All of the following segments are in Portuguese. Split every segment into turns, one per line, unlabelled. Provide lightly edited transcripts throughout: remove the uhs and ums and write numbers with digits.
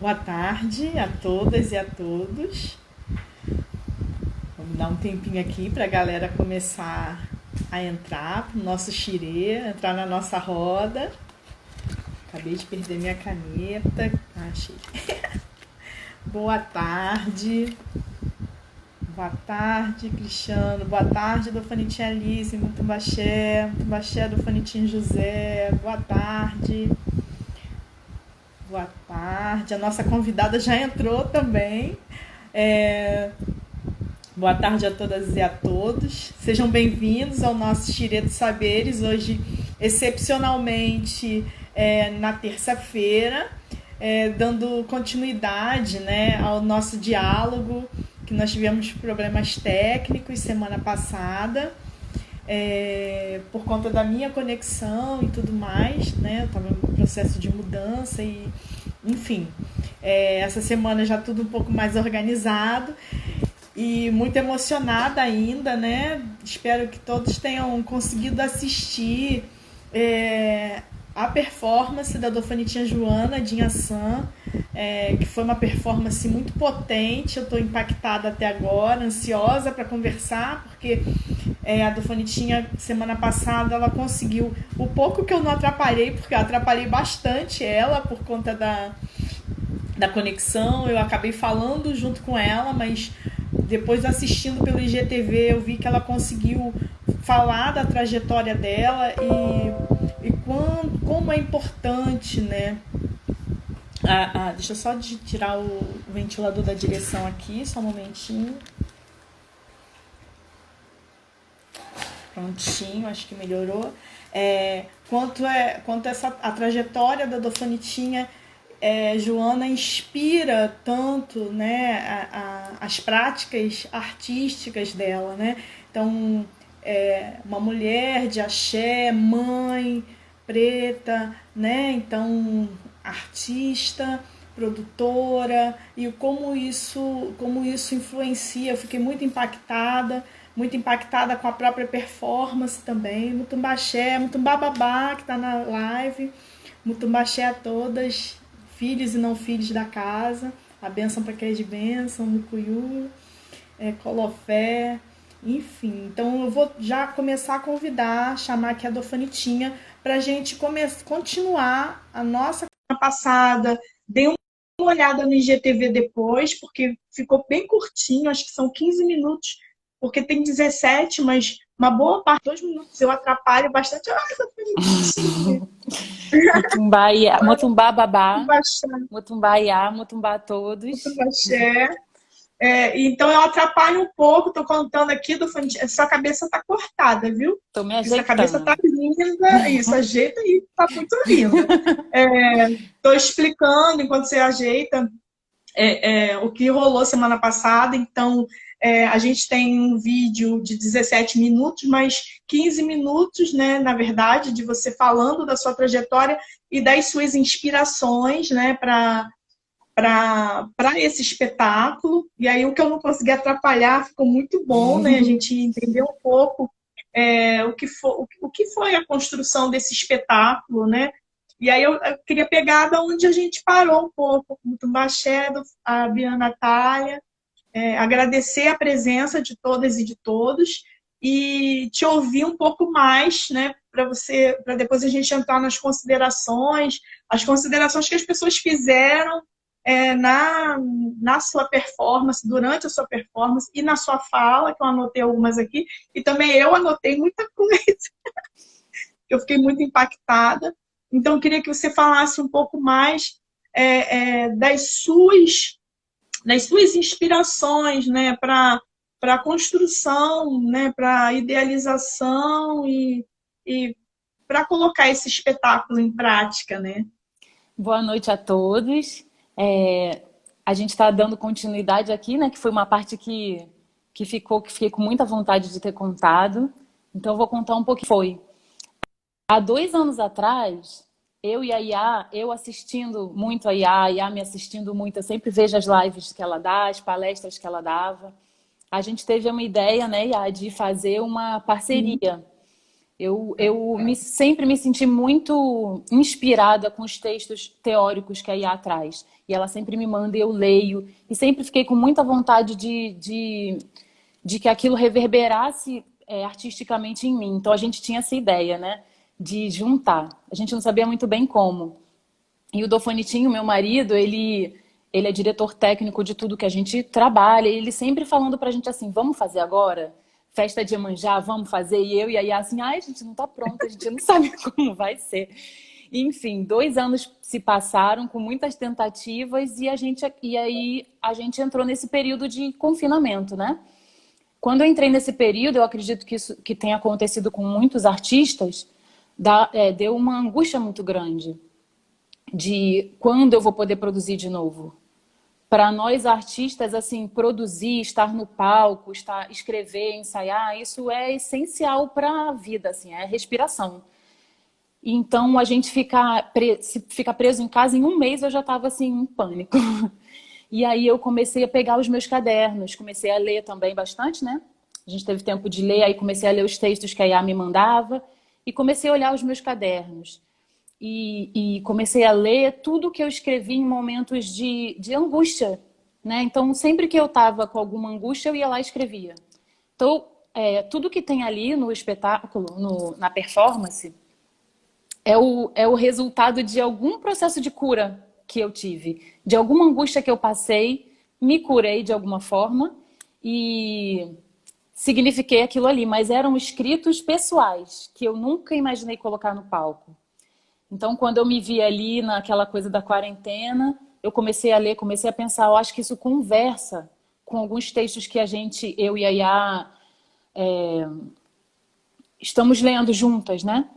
Boa tarde a todas e a todos. Vamos dar um tempinho aqui para a galera começar a entrar pro nosso xirê, entrar na nossa roda. Acabei de perder minha caneta. Achei. Boa tarde. Boa tarde, Cristiano. Boa tarde, Dofanitinha Alice, Mutumbaxé. Mutumbaxé, Dofanitinho José. Boa tarde. Boa tarde. A nossa convidada já entrou também. Boa tarde a todas e a todos. Sejam bem-vindos ao nosso Xirê dos Saberes. Hoje, excepcionalmente, na terça-feira, dando continuidade, né, ao nosso diálogo, que nós tivemos problemas técnicos semana passada, por conta da minha conexão e tudo mais, né? Eu estava no processo de mudança e, enfim, essa semana já tudo um pouco mais organizado e muito emocionada ainda, né? Espero que todos tenham conseguido assistir a performance da Dofanitinha Joana de Inhaçã, que foi uma performance muito potente. Eu estou impactada até agora, ansiosa para conversar, porque a Dofanitinha, semana passada, ela conseguiu o pouco que eu não atrapalhei, porque eu atrapalhei bastante ela por conta da conexão. Eu acabei falando junto com ela, mas depois assistindo pelo IGTV eu vi que ela conseguiu falar da trajetória dela e como é importante, né? Deixa eu só tirar o ventilador da direção aqui, só um momentinho. Prontinho, acho que melhorou. Quanto a trajetória da Dofanitinha Joana inspira tanto, né, as práticas artísticas dela, né? Então, uma mulher de axé, mãe, preta, né? Então, artista, produtora, e como isso influencia. Eu fiquei muito impactada com a própria performance também. Mutumbaxé, Mutumbababá, que está na live. Mutumbaxé a todas, filhos e não filhos da casa. A bênção para quem é de bênção, Mucuyu, Colofé, enfim. Então eu vou já começar a convidar, chamar aqui a Dofanitinha para a gente continuar a nossa passada. Dei uma olhada no IGTV depois, porque ficou bem curtinho, acho que são 15 minutos, porque tem 17, mas uma boa parte, 2 minutos, eu atrapalho bastante. Dofanitinha.
Mutumbá babá, Mutumbá iá, Mutumbá a todos.
Mutumbaxé. Então eu atrapalho um pouco, estou contando aqui, sua cabeça está cortada, viu?
Tô me
Essa cabeça
ajeitando.
está linda, isso, ajeita aí, está muito linda. Estou explicando enquanto você ajeita o que rolou semana passada. Então, a gente tem um vídeo de 17 minutos, mas 15 minutos, né, na verdade, de você falando da sua trajetória e das suas inspirações, né, para esse espetáculo. E aí o que eu não consegui atrapalhar ficou muito bom, né? A gente entendeu um pouco o que foi a construção desse espetáculo, né? E aí eu queria pegar da onde a gente parou um pouco, com o Mutumbaxé, a Bia Natália, agradecer a presença de todas e de todos e te ouvir um pouco mais, né? Para depois a gente entrar nas considerações, as considerações que as pessoas fizeram na sua performance, durante a sua performance e na sua fala, que eu anotei algumas aqui, e também eu anotei muita coisa. Eu fiquei muito impactada. Então, eu queria que você falasse um pouco mais das suas inspirações, né, para a construção, né, para a idealização e para colocar esse espetáculo em prática, né?
Boa noite a todos. A gente está dando continuidade aqui, né? Que foi uma parte que fiquei com muita vontade de ter contado. Então, eu vou contar um pouco o que foi. Há 2 anos atrás, eu e a Iá, eu assistindo muito a Iá me assistindo muito, eu sempre vejo as lives que ela dá, as palestras que ela dava. A gente teve uma ideia, né, Iá, de fazer uma parceria. Sempre me senti muito inspirada com os textos teóricos que a IA traz. E ela sempre me manda e eu leio. E sempre fiquei com muita vontade de que aquilo reverberasse artisticamente em mim. Então a gente tinha essa ideia, né? De juntar. A gente não sabia muito bem como. E o Dofonitinho, meu marido, ele é diretor técnico de tudo que a gente trabalha. E ele sempre falando pra gente assim, vamos fazer agora? Festa de Iemanjá, vamos fazer? E eu e a Yá assim, ai, a gente não tá pronta, a gente não sabe como vai ser. Enfim, 2 anos se passaram com muitas tentativas e aí a gente entrou nesse período de confinamento, né? Quando eu entrei nesse período, eu acredito que isso que tem acontecido com muitos artistas, deu uma angústia muito grande de quando eu vou poder produzir de novo. Para nós artistas, assim, produzir, estar no palco, escrever, ensaiar, isso é essencial para a vida, assim, é respiração. Então, a gente se fica preso em casa, em um mês eu já estava, assim, em pânico. E aí eu comecei a pegar os meus cadernos, comecei a ler também bastante, né? A gente teve tempo de ler, aí comecei a ler os textos que a Yá me mandava e comecei a olhar os meus cadernos. E comecei a ler tudo que eu escrevi em momentos de angústia, né? Então, sempre que eu estava com alguma angústia, eu ia lá e escrevia. Então, tudo que tem ali no espetáculo, na performance, é o resultado de algum processo de cura que eu tive, de alguma angústia que eu passei, me curei de alguma forma e signifiquei aquilo ali, mas eram escritos pessoais que eu nunca imaginei colocar no palco. Então, quando eu me vi ali naquela coisa da quarentena, eu comecei a ler, comecei a pensar, eu acho que isso conversa com alguns textos que eu e a Yá, estamos lendo juntas, né?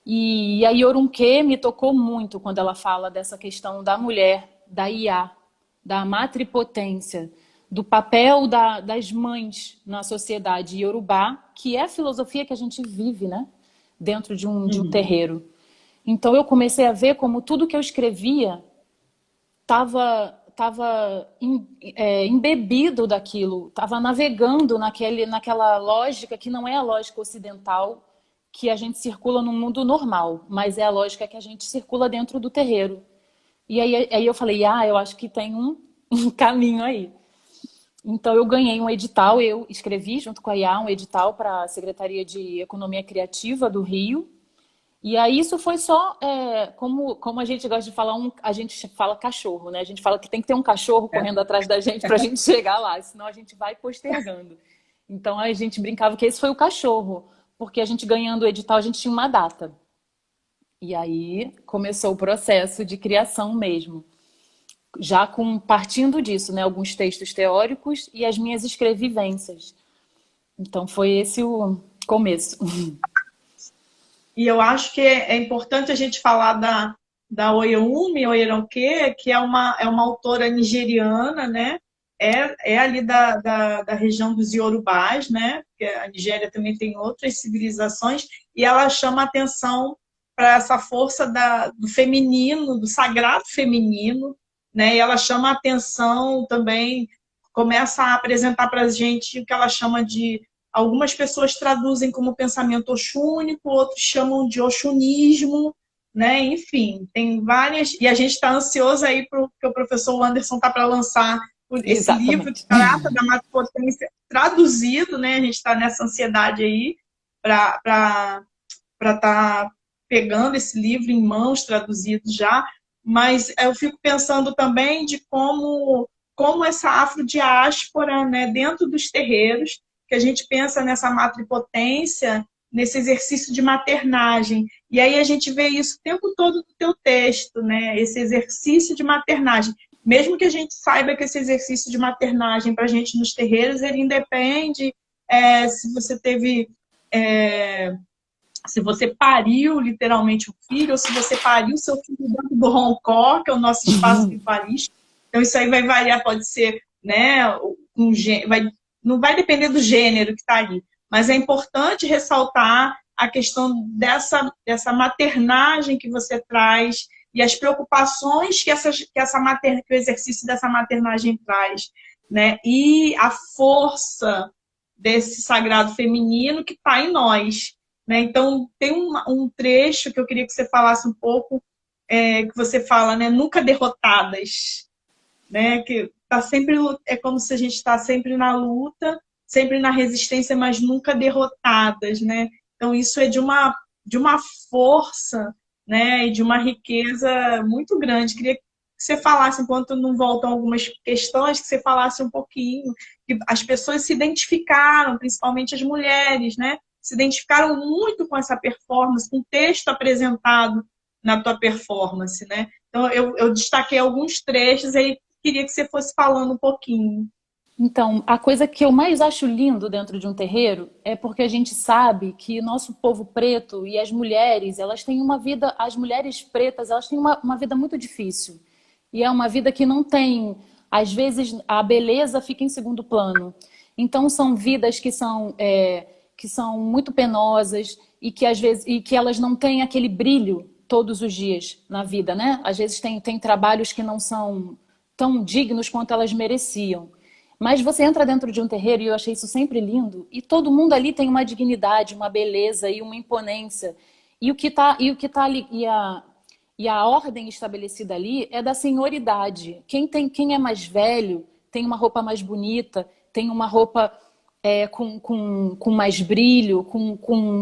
E a Yorunke me tocou muito quando ela fala dessa questão da mulher, da Iá, da matripotência, do papel das mães na sociedade iorubá, que é a filosofia que a gente vive, né? Dentro de um terreiro. Então eu comecei a ver como tudo que eu escrevia estava embebido daquilo, estava navegando naquela lógica que não é a lógica ocidental que a gente circula no mundo normal, mas é a lógica que a gente circula dentro do terreiro. E aí eu falei, eu acho que tem um caminho aí. Então eu ganhei um edital, eu escrevi junto com a Iá um edital para a Secretaria de Economia Criativa do Rio. E aí isso foi só, como a gente gosta de falar, a gente fala cachorro, né? A gente fala que tem que ter um cachorro correndo atrás da gente para a gente chegar lá, senão a gente vai postergando. Então a gente brincava que esse foi o cachorro, porque a gente ganhando o edital, a gente tinha uma data. E aí começou o processo de criação mesmo. Já partindo disso, né? Alguns textos teóricos e as minhas escrevivências. Então foi esse o começo.
E eu acho que é importante a gente falar da Oyeyumi Oyeronke, que é uma autora nigeriana, né? É ali da região dos Yorubás, né? Porque a Nigéria também tem outras civilizações, e ela chama atenção para essa força do feminino, do sagrado feminino, né? E ela chama atenção também, começa a apresentar para a gente o que ela chama de... Algumas pessoas traduzem como pensamento oxúnico, outros chamam de oxunismo, né? Enfim, tem várias... E a gente está ansioso aí porque o professor Anderson está para lançar esse livro que trata da matripotência traduzido, né? A gente está nessa ansiedade aí para estar pegando esse livro em mãos, traduzido já. Mas eu fico pensando também de como essa afrodiáspora, né, dentro dos terreiros, que a gente pensa nessa matripotência, nesse exercício de maternagem. E aí a gente vê isso o tempo todo no teu texto, né? Esse exercício de maternagem. Mesmo que a gente saiba que esse exercício de maternagem para a gente nos terreiros, ele independe se você teve... se você pariu literalmente o filho, ou se você pariu seu filho dentro do roncó, que é o nosso espaço ritualístico. Então isso aí vai variar, pode ser, né, não vai depender do gênero que está ali, mas é importante ressaltar a questão dessa maternagem que você traz e as preocupações que o exercício dessa maternagem traz, né? E a força desse sagrado feminino que está em nós. né? Então, tem um trecho que eu queria que você falasse um pouco, que você fala, né? Nunca derrotadas, né? Que tá sempre, é como se a gente está sempre na luta, sempre na resistência, mas nunca derrotadas, né? Então, isso é de uma força, né? E de uma riqueza muito grande. Queria que você falasse, enquanto não voltam algumas questões, que você falasse um pouquinho, que as pessoas se identificaram, principalmente as mulheres, né? Se identificaram muito com essa performance, com o texto apresentado na tua performance, né? Então, eu destaquei alguns trechos aí, queria que você fosse falando um pouquinho.
Então, a coisa que eu mais acho lindo dentro de um terreiro é porque a gente sabe que nosso povo preto e as mulheres, elas têm uma vida, as mulheres pretas, elas têm uma vida muito difícil. E é uma vida que não tem, às vezes, a beleza fica em segundo plano. Então, são vidas que são muito penosas e que às vezes e que elas não têm aquele brilho todos os dias na vida, né? Às vezes tem trabalhos que não são tão dignos quanto elas mereciam. Mas você entra dentro de um terreiro, e eu achei isso sempre lindo, e todo mundo ali tem uma dignidade, uma beleza e uma imponência. E o que tá ali, e a ordem estabelecida ali é da senhoridade. Quem é mais velho tem uma roupa mais bonita, tem uma roupa com mais brilho, com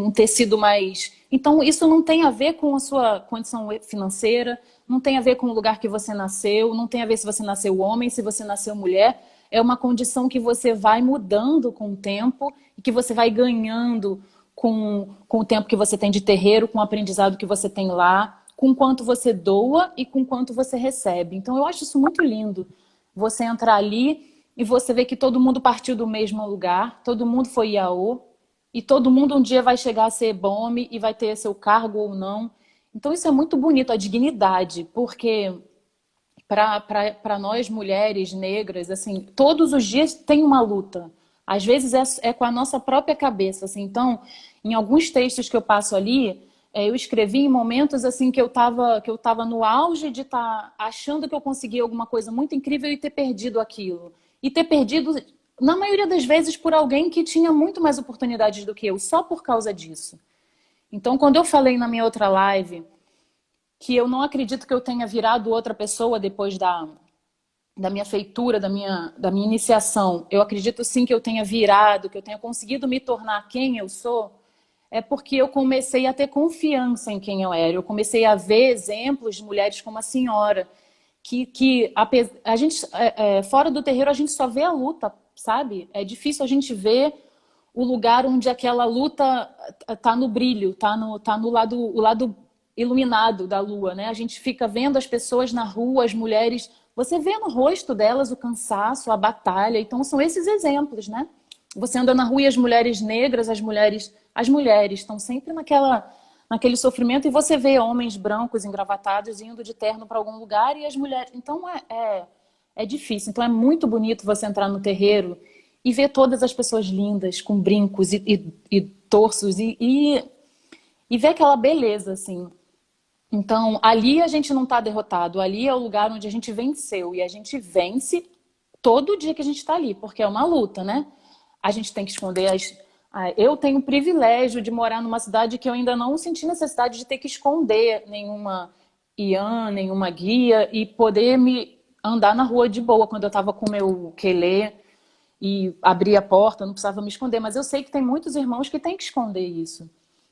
um tecido mais. Então, isso não tem a ver com a sua condição financeira, não tem a ver com o lugar que você nasceu, não tem a ver se você nasceu homem, se você nasceu mulher. É uma condição que você vai mudando com o tempo e que você vai ganhando com o tempo que você tem de terreiro, com o aprendizado que você tem lá, com quanto você doa e com quanto você recebe. Então, eu acho isso muito lindo. Você entrar ali e você ver que todo mundo partiu do mesmo lugar, todo mundo foi Iaô, e todo mundo um dia vai chegar a ser Bome e vai ter seu cargo ou não. Então, isso é muito bonito, a dignidade, porque para nós mulheres negras, assim, todos os dias tem uma luta. Às vezes é com a nossa própria cabeça, assim. Então, em alguns textos que eu passo ali, eu escrevi em momentos assim que eu tava no auge de estar achando que eu conseguia alguma coisa muito incrível e ter perdido aquilo. E ter perdido, na maioria das vezes, por alguém que tinha muito mais oportunidades do que eu, só por causa disso. Então, quando eu falei na minha outra live que eu não acredito que eu tenha virado outra pessoa depois da minha feitura, da minha iniciação. Eu acredito sim que eu tenha virado, que eu tenha conseguido me tornar quem eu sou, é porque eu comecei a ter confiança em quem eu era. Eu comecei a ver exemplos de mulheres como a senhora, a gente, fora do terreiro, a gente só vê a luta, sabe? É difícil a gente ver o lugar onde aquela luta tá no brilho, tá no lado, o lado iluminado da lua, né? A gente fica vendo as pessoas na rua, as mulheres, você vê no rosto delas o cansaço, a batalha. Então são esses exemplos, né? Você anda na rua e as mulheres negras, as mulheres estão sempre naquele sofrimento, e você vê homens brancos engravatados indo de terno para algum lugar e as mulheres. Então é difícil. Então é muito bonito você entrar no terreiro e ver todas as pessoas lindas, com brincos e torsos, e ver aquela beleza, assim. Então, ali a gente não está derrotado, ali é o lugar onde a gente venceu, e a gente vence todo dia que a gente está ali, porque é uma luta, né? A gente tem que esconder eu tenho o privilégio de morar numa cidade que eu ainda não senti necessidade de ter que esconder nenhuma IAN, nenhuma guia, e poder me andar na rua de boa quando eu estava com o meu quelé e abrir a porta, não precisava me esconder. Mas eu sei que tem muitos irmãos que têm que esconder isso.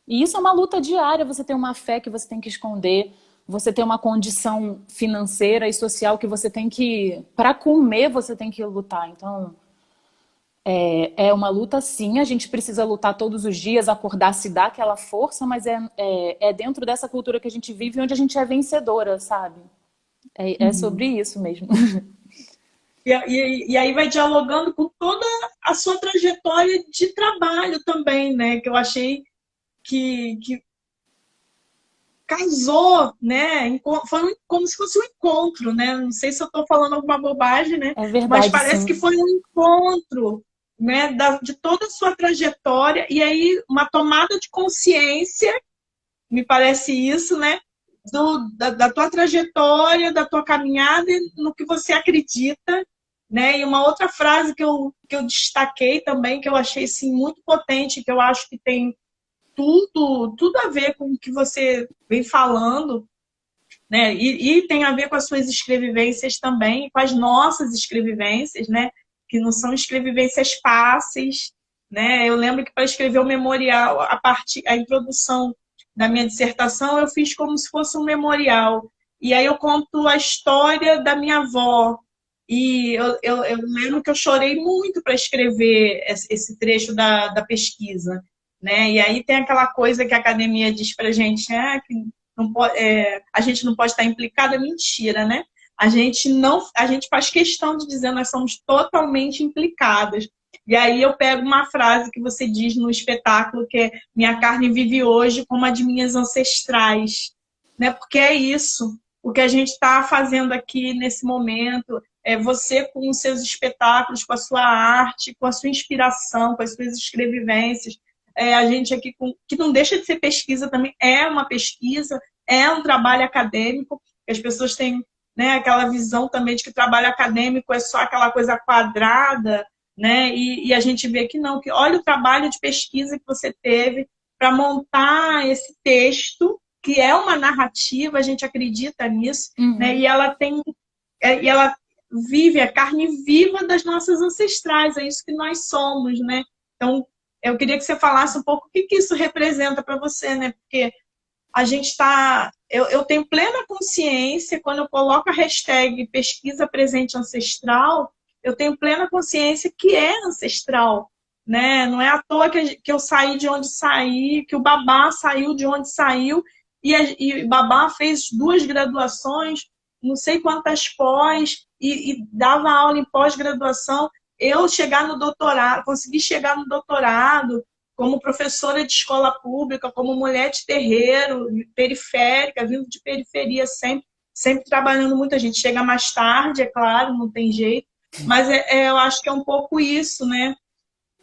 E isso é uma luta diária. Você tem uma fé que você tem que esconder, você tem uma condição financeira e social que você tem que... Para comer, você tem que lutar. Então, é uma luta, sim. A gente precisa lutar todos os dias, acordar, se dar aquela força, mas é dentro dessa cultura que a gente vive, onde a gente é vencedora, sabe? É sobre isso mesmo.
E aí vai dialogando com toda a sua trajetória de trabalho também, né? Que eu achei que casou, né? Foi como se fosse um encontro, né? Não sei se eu estou falando alguma bobagem, né?
É
Mas
verdade,
parece que
sim.
foi um encontro, né? De toda a sua trajetória, e aí uma tomada de consciência, me parece isso, né? Da tua trajetória, da tua caminhada e no que você acredita, né? E uma outra frase que eu destaquei também, que eu achei assim, muito potente, que eu acho que tem tudo a ver com o que você vem falando, né? E tem a ver com as suas escrevivências também, com as nossas escrevivências, né? Que não são escrevivências fáceis, né? Eu lembro que para escrever o memorial, a introdução da minha dissertação, eu fiz como se fosse um memorial. E aí eu conto a história da minha avó. E eu lembro que eu chorei muito para escrever esse trecho da pesquisa, né? E aí tem aquela coisa que a academia diz para a gente, que não pode, a gente não pode estar implicada, mentira, né? A gente faz questão de dizer nós somos totalmente implicadas. E aí eu pego uma frase que você diz no espetáculo, que é minha carne vive hoje como a de minhas ancestrais, né? Porque é isso, o que a gente está fazendo aqui nesse momento, é você com os seus espetáculos, com a sua arte, com a sua inspiração, com as suas escrevivências, a gente aqui, que não deixa de ser pesquisa também, é uma pesquisa, é um trabalho acadêmico, que as pessoas têm, né, aquela visão também de que trabalho acadêmico é só aquela coisa quadrada, né? E a gente vê que não, que olha o trabalho de pesquisa que você teve para montar esse texto, que é uma narrativa, a gente acredita nisso, né? E ela tem, e ela vive a carne viva das nossas ancestrais, é isso que nós somos, né? Então, eu queria que você falasse um pouco o que isso representa para você, né? Porque a gente está... Eu tenho plena consciência, quando eu coloco a hashtag pesquisa presente ancestral, eu tenho plena consciência que é ancestral, né? Não é à toa que eu saí de onde saí, que o Babá saiu de onde saiu, e Babá fez 2 graduações, não sei quantas pós, e dava aula em pós-graduação. Eu chegar no doutorado, consegui chegar no doutorado, como professora de escola pública, como mulher de terreiro, periférica, vindo de periferia sempre, sempre trabalhando muito. A gente chega mais tarde, é claro, não tem jeito, mas eu acho que é um pouco isso, né?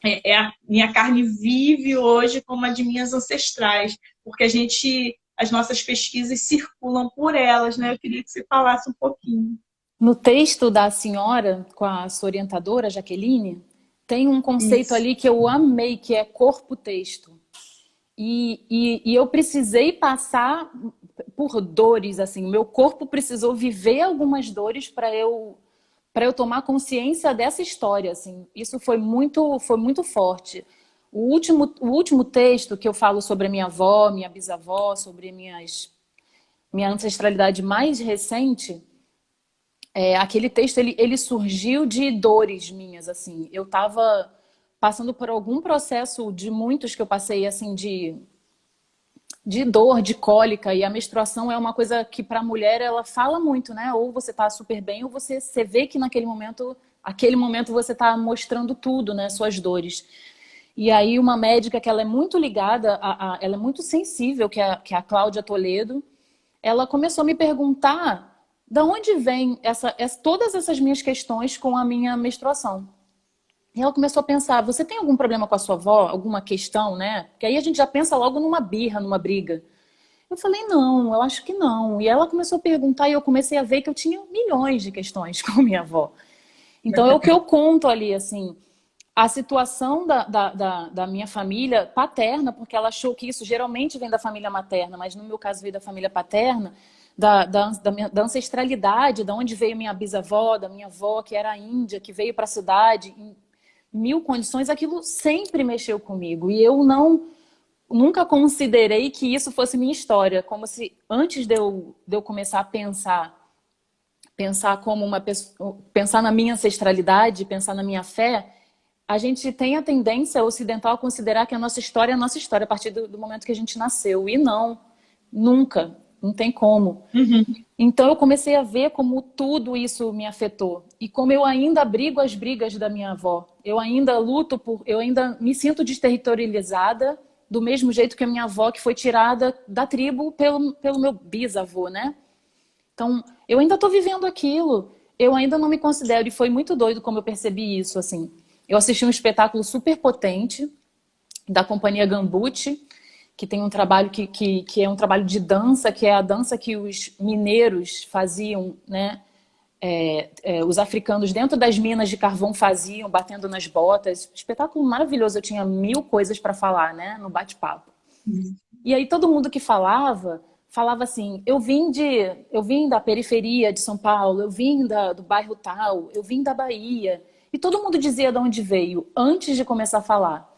A minha carne vive hoje como a de minhas ancestrais, porque as nossas pesquisas circulam por elas, né? Eu queria que você falasse um pouquinho.
No texto da senhora, com a sua orientadora, Jaqueline, tem um conceito
Isso.
ali que eu amei, que é corpo-texto. E eu precisei passar por dores, assim, o meu corpo precisou viver algumas dores para eu tomar consciência dessa história, assim. Isso foi muito forte. O último texto que eu falo sobre a minha avó, minha bisavó, sobre minha ancestralidade mais recente, aquele texto ele surgiu de dores minhas, assim. Eu estava passando por algum processo de muitos que eu passei, assim, de dor, de cólica, e a menstruação é uma coisa que para a mulher ela fala muito, né? Ou você tá super bem, ou você vê que aquele momento você tá mostrando tudo, né? Suas dores. E aí uma médica que ela é muito ligada, ela é muito sensível, que é a Cláudia Toledo, ela começou a me perguntar da onde vem todas essas minhas questões com a minha menstruação. E ela começou a pensar, você tem algum problema com a sua avó? Alguma questão, né? Porque aí a gente já pensa logo numa birra, numa briga. Eu falei, não, eu acho que não. E ela começou a perguntar e eu comecei a ver que eu tinha milhões de questões com minha avó. Então é o que eu conto ali, assim, a situação da minha família paterna, porque ela achou que isso geralmente vem da família materna, mas no meu caso veio da família paterna, da ancestralidade, da onde veio minha bisavó, da minha avó, que era índia, que veio para a cidade, em mil condições, aquilo sempre mexeu comigo. E eu nunca considerei que isso fosse minha história, como se antes de eu começar a pensar como uma pessoa, pensar na minha ancestralidade, pensar na minha fé, a gente tem a tendência ocidental a considerar que a nossa história é a nossa história a partir do momento que a gente nasceu. E não, nunca, não tem como.
Uhum.
Então eu comecei a ver como tudo isso me afetou. E como eu ainda abrigo as brigas da minha avó. Eu ainda luto eu ainda me sinto desterritorializada do mesmo jeito que a minha avó, que foi tirada da tribo pelo meu bisavô, né? Então, eu ainda estou vivendo aquilo. Eu ainda não me considero, e foi muito doido como eu percebi isso, assim. Eu assisti um espetáculo super potente da companhia Gambuti, que tem um trabalho que é um trabalho de dança, que é a dança que os mineiros faziam, né? Os africanos dentro das minas de carvão faziam, batendo nas botas. Espetáculo maravilhoso, eu tinha 1000 coisas para falar, né? No bate-papo. E aí todo mundo que falava, falava assim, eu vim da periferia de São Paulo, eu vim do bairro tal, eu vim da Bahia. E todo mundo dizia de onde veio, antes de começar a falar.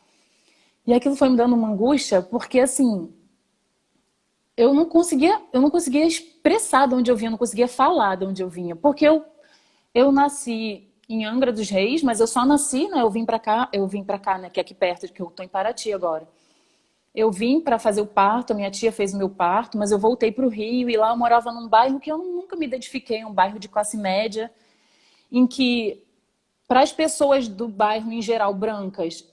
E aquilo foi me dando uma angústia, porque assim, eu não conseguia expressar de onde eu vinha, eu não conseguia falar de onde eu vinha, porque eu nasci em Angra dos Reis, mas eu só nasci, né? Eu vim para cá, né? Que é aqui perto, que eu tô em Paraty agora. Eu vim para fazer o parto, a minha tia fez o meu parto, mas eu voltei para o Rio e lá eu morava num bairro que eu nunca me identifiquei, um bairro de classe média, em que para as pessoas do bairro em geral brancas,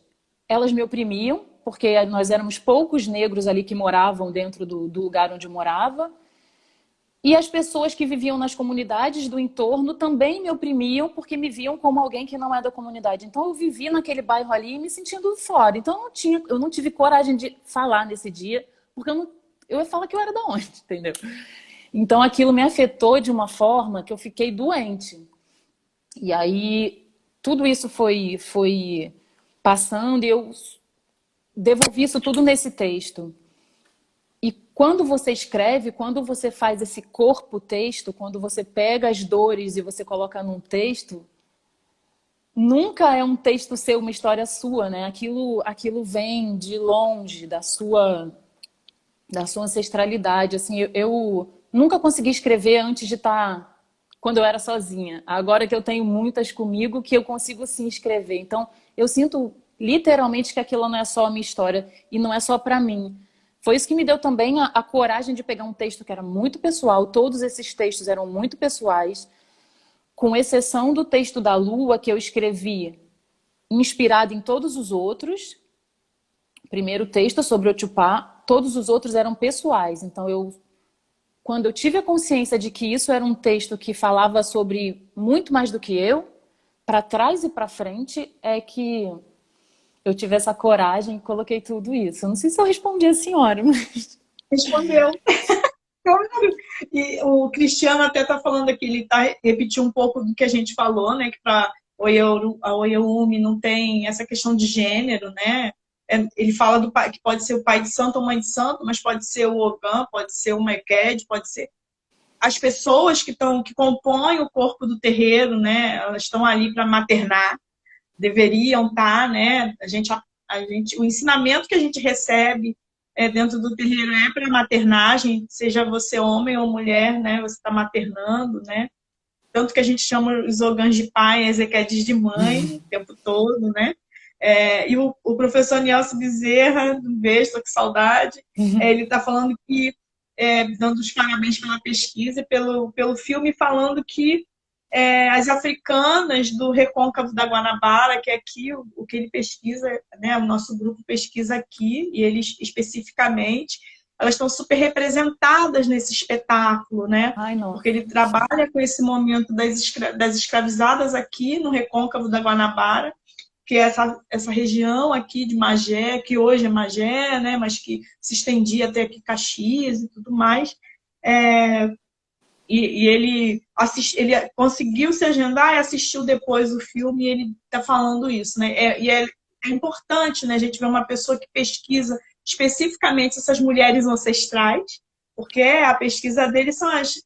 elas me oprimiam, porque nós éramos poucos negros ali que moravam dentro do lugar onde eu morava. E as pessoas que viviam nas comunidades do entorno também me oprimiam porque me viam como alguém que não é da comunidade. Então eu vivi naquele bairro ali me sentindo fora. Então eu não tive coragem de falar nesse dia, porque eu ia falar que eu era da onde, entendeu? Então aquilo me afetou de uma forma que eu fiquei doente. E aí tudo isso foi passando e eu devolvi isso tudo nesse texto. E quando você escreve, quando você faz esse corpo-texto, quando você pega as dores e você coloca num texto, nunca é um texto seu, uma história sua, né? Aquilo vem de longe, da sua ancestralidade. Assim, eu nunca consegui escrever antes de estar, quando eu era sozinha. Agora que eu tenho muitas comigo, que eu consigo sim escrever. Então, eu sinto literalmente que aquilo não é só a minha história e não é só para mim. Foi isso que me deu também a coragem de pegar um texto que era muito pessoal. Todos esses textos eram muito pessoais, com exceção do texto da Lua, que eu escrevi inspirado em todos os outros. O primeiro texto sobre Otupá, todos os outros eram pessoais. Então, quando eu tive a consciência de que isso era um texto que falava sobre muito mais do que eu, para trás e para frente, é que eu tive essa coragem e coloquei tudo isso. Eu não sei se eu respondi a senhora, mas...
Respondeu. Claro. E o Cristiano até está falando aqui, ele repetiu um pouco do que a gente falou, né? Que para a Oyeumi não tem essa questão de gênero, né? Ele fala do pai, que pode ser o pai de santo ou mãe de santo, mas pode ser o Ogã, pode ser o Meked, pode ser as pessoas que compõem o corpo do terreiro, né? Elas estão ali para maternar, deveriam estar, né? O ensinamento que a gente recebe dentro do terreiro é para maternagem, seja você homem ou mulher, né? Você está maternando, né? Tanto que a gente chama os ogãs de pai, Ezequedes de mãe, o tempo todo, né? E o professor Nelson Bezerra, um beijo, tô com saudade, ele está falando que, dando os parabéns pela pesquisa, pelo filme, falando que as africanas do Recôncavo da Guanabara, que é aqui o que ele pesquisa, né, o nosso grupo pesquisa aqui, e eles especificamente, elas estão super representadas nesse espetáculo, né?
Ai,
Porque ele trabalha com esse momento das escravizadas aqui no Recôncavo da Guanabara, que é essa região aqui de Magé, que hoje é Magé, né, mas que se estendia até aqui Caxias e tudo mais. E ele conseguiu se agendar e assistiu depois o filme e ele está falando isso, né? E é importante, né, a gente ver uma pessoa que pesquisa especificamente essas mulheres ancestrais, porque a pesquisa dele são as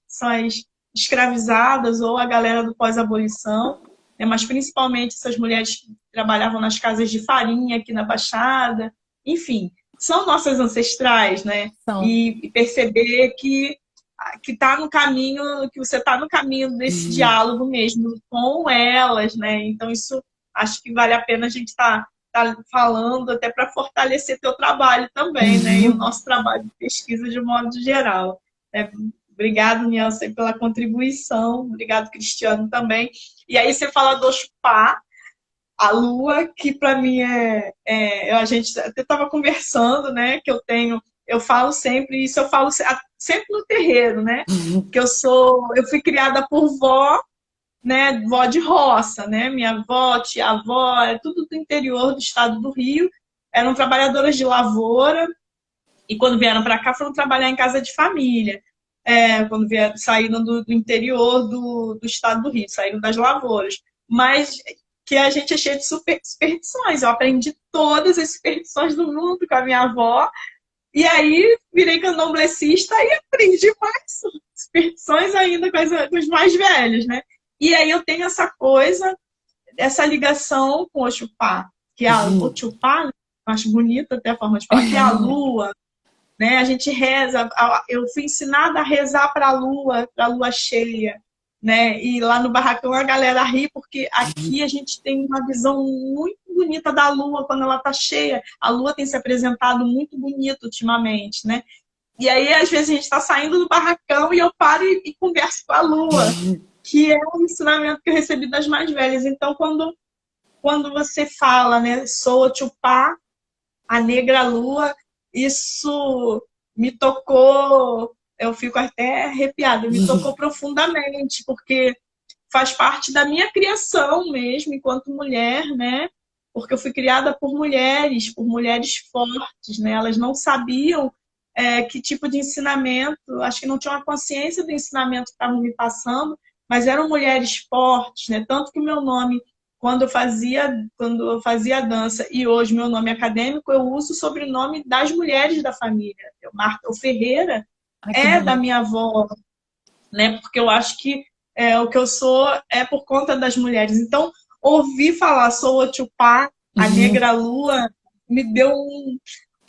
escravizadas ou a galera do pós-abolição, né, mas principalmente essas mulheres que trabalhavam nas casas de farinha aqui na Baixada, enfim, são nossas ancestrais, né? E perceber que tá no caminho, que você está no caminho desse diálogo mesmo com elas, né? Então isso acho que vale a pena a gente estar falando até para fortalecer teu trabalho também, né? E o nosso trabalho de pesquisa de modo geral. Obrigado, Nilson, pela contribuição. Obrigado, Cristiano, também. E aí você fala do Oxupá, a Lua, que para mim a gente até estava conversando, né? Que eu falo sempre, isso eu falo sempre no terreiro, né? Que eu fui criada por vó, né? Vó de roça, né? Minha avó, tia-avó, é tudo do interior do estado do Rio. Eram trabalhadoras de lavoura e quando vieram para cá foram trabalhar em casa de família. Quando saíram do interior do estado do Rio, saíram das lavouras. Mas que a gente é cheio de superstições. Eu aprendi todas as superstições do mundo com a minha avó, E aí virei candomblessista e aprendi mais superstições ainda com os mais velhos, né? E aí eu tenho essa coisa, essa ligação com o Oxupá, que é o Oxupá, né? Eu acho bonita até a forma de falar, que é a lua, né? A gente reza, eu fui ensinada a rezar para a lua cheia, né? E lá no barracão a galera ri, porque aqui a gente tem uma visão muito bonita da lua quando ela tá cheia. A lua tem se apresentado muito bonito ultimamente, né? E aí, às vezes, a gente está saindo do barracão e eu paro e converso com a lua, que é um ensinamento que eu recebi das mais velhas. Então, quando você fala, né, sou Tupá, a negra lua, isso me tocou, eu fico até arrepiada, me tocou profundamente, porque faz parte da minha criação mesmo, enquanto mulher, né? Porque eu fui criada por mulheres fortes, né? Elas não sabiam que tipo de ensinamento, acho que não tinham a consciência do ensinamento que estavam me passando, mas eram mulheres fortes, né? Tanto que o meu nome, quando eu fazia dança e hoje meu nome acadêmico, eu uso o sobrenome das mulheres da família. O Ferreira é da minha avó, né? Porque eu acho que o que eu sou é por conta das mulheres. Então, ouvir falar sou Otupá, a negra lua, me deu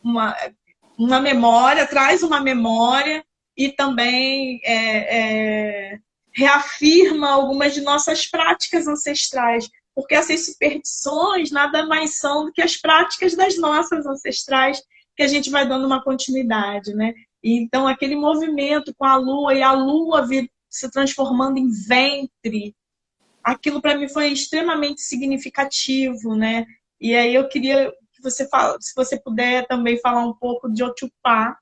uma memória, traz uma memória e também reafirma algumas de nossas práticas ancestrais, porque essas superstições nada mais são do que as práticas das nossas ancestrais que a gente vai dando uma continuidade, né? E então, aquele movimento com a lua e a lua se transformando em ventre, aquilo para mim foi extremamente significativo, né? E aí eu queria que você se você puder também falar um pouco de Otupá.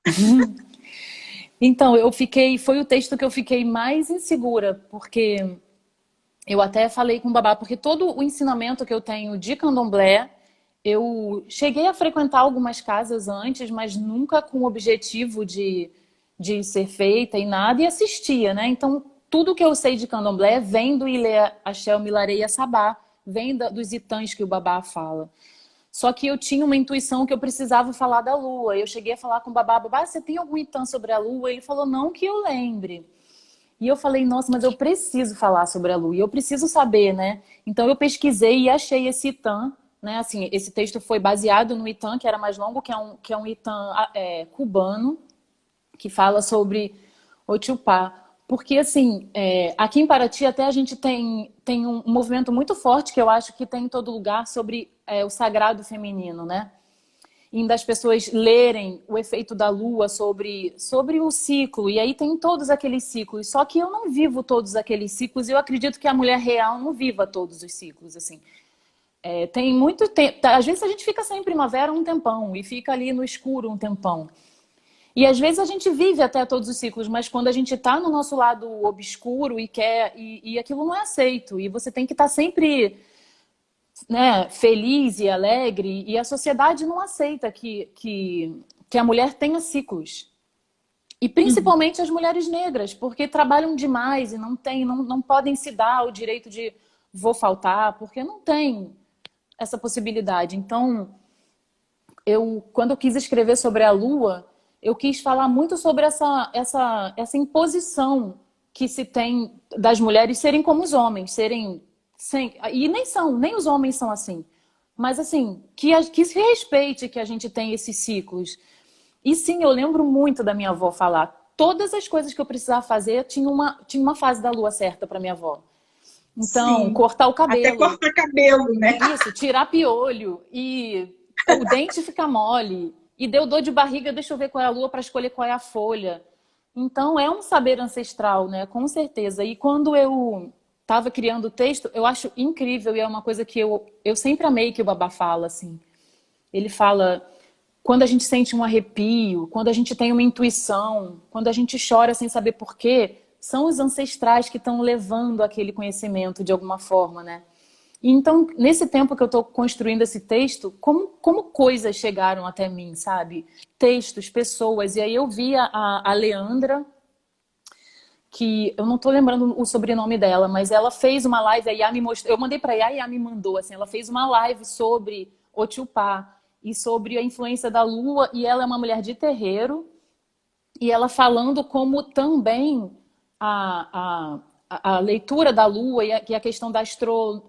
Então, foi o texto que eu fiquei mais insegura, porque eu até falei com o babá, porque todo o ensinamento que eu tenho de candomblé, eu cheguei a frequentar algumas casas antes, mas nunca com o objetivo de ser feita e nada, e assistia, né? Então, tudo que eu sei de candomblé vem do Ilê Axé, Milarei e Sabá, vem dos itãs que o babá fala. Só que eu tinha uma intuição que eu precisava falar da lua. Eu cheguei a falar com o babá, você tem algum itã sobre a lua? Ele falou, não que eu lembre. E eu falei, nossa, mas eu preciso falar sobre a lua, e eu preciso saber, né? Então eu pesquisei e achei esse itã, né? Assim, esse texto foi baseado no itã, que era mais longo, que é um itã cubano, que fala sobre Otupá. Porque, assim, aqui em Paraty até a gente tem um movimento muito forte, que eu acho que tem em todo lugar, sobre o sagrado feminino, né? E das pessoas lerem o efeito da lua sobre o ciclo. E aí tem todos aqueles ciclos. Só que eu não vivo todos aqueles ciclos e eu acredito que a mulher real não viva todos os ciclos, assim. Tem muito tempo. Às vezes a gente fica sem primavera um tempão e fica ali no escuro um tempão. E às vezes a gente vive até todos os ciclos, mas quando a gente está no nosso lado obscuro e aquilo não é aceito. E você tem que estar sempre, né, feliz e alegre, e a sociedade não aceita que a mulher tenha ciclos. E principalmente as mulheres negras, porque trabalham demais e não podem se dar o direito de vou faltar, porque não tem essa possibilidade. Então, quando eu quis escrever sobre a lua, eu quis falar muito sobre essa imposição que se tem das mulheres serem como os homens, e nem os homens são assim. Mas assim, que se respeite que a gente tem esses ciclos. E sim, eu lembro muito da minha avó falar. Todas as coisas que eu precisava fazer, tinha uma fase da lua certa para minha avó. Então, sim, cortar o cabelo.
Até cortar cabelo, né?
Isso, tirar piolho e o dente fica mole. E deu dor de barriga, deixa eu ver qual é a lua para escolher qual é a folha. Então, é um saber ancestral, né? Com certeza. E quando eu estava criando o texto, eu acho incrível e é uma coisa que eu sempre amei que o babá fala, assim. Ele fala, quando a gente sente um arrepio, quando a gente tem uma intuição, quando a gente chora sem saber por quê, são os ancestrais que estão levando aquele conhecimento de alguma forma, né? Então, nesse tempo que eu estou construindo esse texto, como coisas chegaram até mim, sabe? Textos, pessoas. E aí eu vi a Leandra, que eu não estou lembrando o sobrenome dela, mas ela fez uma live, a Yá me mostrou, eu mandei para a Yá e a Yá me mandou, assim, ela fez uma live sobre Otupá. e sobre a influência da lua, e ela é uma mulher de terreiro, e ela falando como também a leitura da lua e a questão da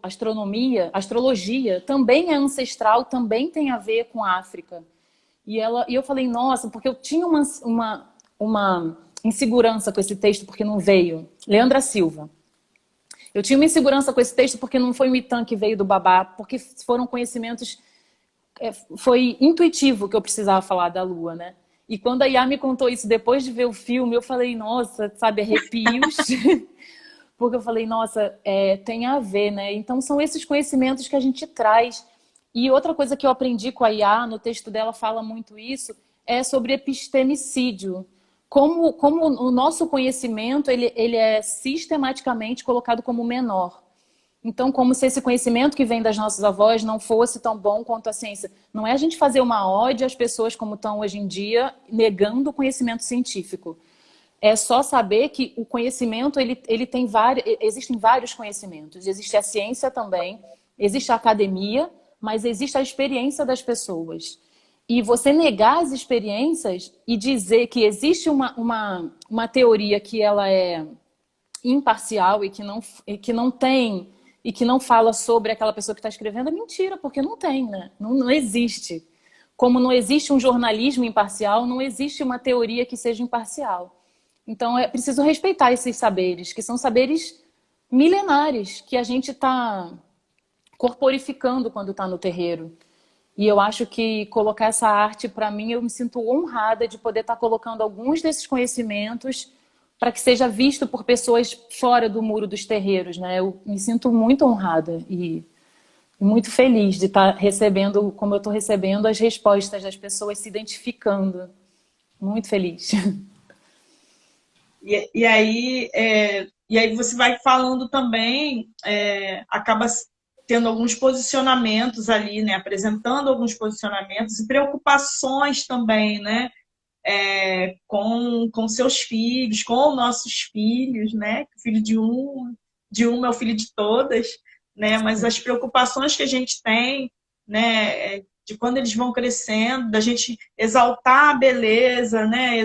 astronomia, astrologia, também é ancestral, também tem a ver com a África. E eu falei, nossa, porque eu tinha uma insegurança com esse texto porque não veio. Leandra Silva. Eu tinha uma insegurança com esse texto porque não foi o Itan que veio do Babá, porque foram conhecimentos... Foi intuitivo que eu precisava falar da lua, né? E quando a Iá me contou isso depois de ver o filme, eu falei, nossa, sabe, arrepios. Porque eu falei, nossa, tem a ver, né? Então são esses conhecimentos que a gente traz. E outra coisa que eu aprendi com a Iá, no texto dela fala muito isso, é sobre epistemicídio. Como o nosso conhecimento ele é sistematicamente colocado como menor. Então, como se esse conhecimento que vem das nossas avós não fosse tão bom quanto a ciência. Não é a gente fazer uma ode às pessoas como estão hoje em dia, negando o conhecimento científico. É só saber que o conhecimento, ele tem existem vários conhecimentos. Existe a ciência também, existe a academia, mas existe a experiência das pessoas. E você negar as experiências e dizer que existe uma teoria que ela é imparcial e que não tem... e que não fala sobre aquela pessoa que está escrevendo, é mentira, porque não tem, né? Não existe. Como não existe um jornalismo imparcial, não existe uma teoria que seja imparcial. Então é preciso respeitar esses saberes, que são saberes milenares, que a gente está corporificando quando está no terreiro. E eu acho que colocar essa arte, para mim, eu me sinto honrada de poder estar colocando alguns desses conhecimentos para que seja visto por pessoas fora do muro dos terreiros, né? Eu me sinto muito honrada e muito feliz de estar recebendo, como eu estou recebendo, as respostas das pessoas se identificando. Muito feliz.
E aí você vai falando também, acaba tendo alguns posicionamentos ali, né? Apresentando alguns posicionamentos e preocupações também, né? Com seus filhos, com nossos filhos, né? O filho de um é o filho de todas, né? Mas as preocupações que a gente tem, né? De quando eles vão crescendo, da gente exaltar a beleza, né?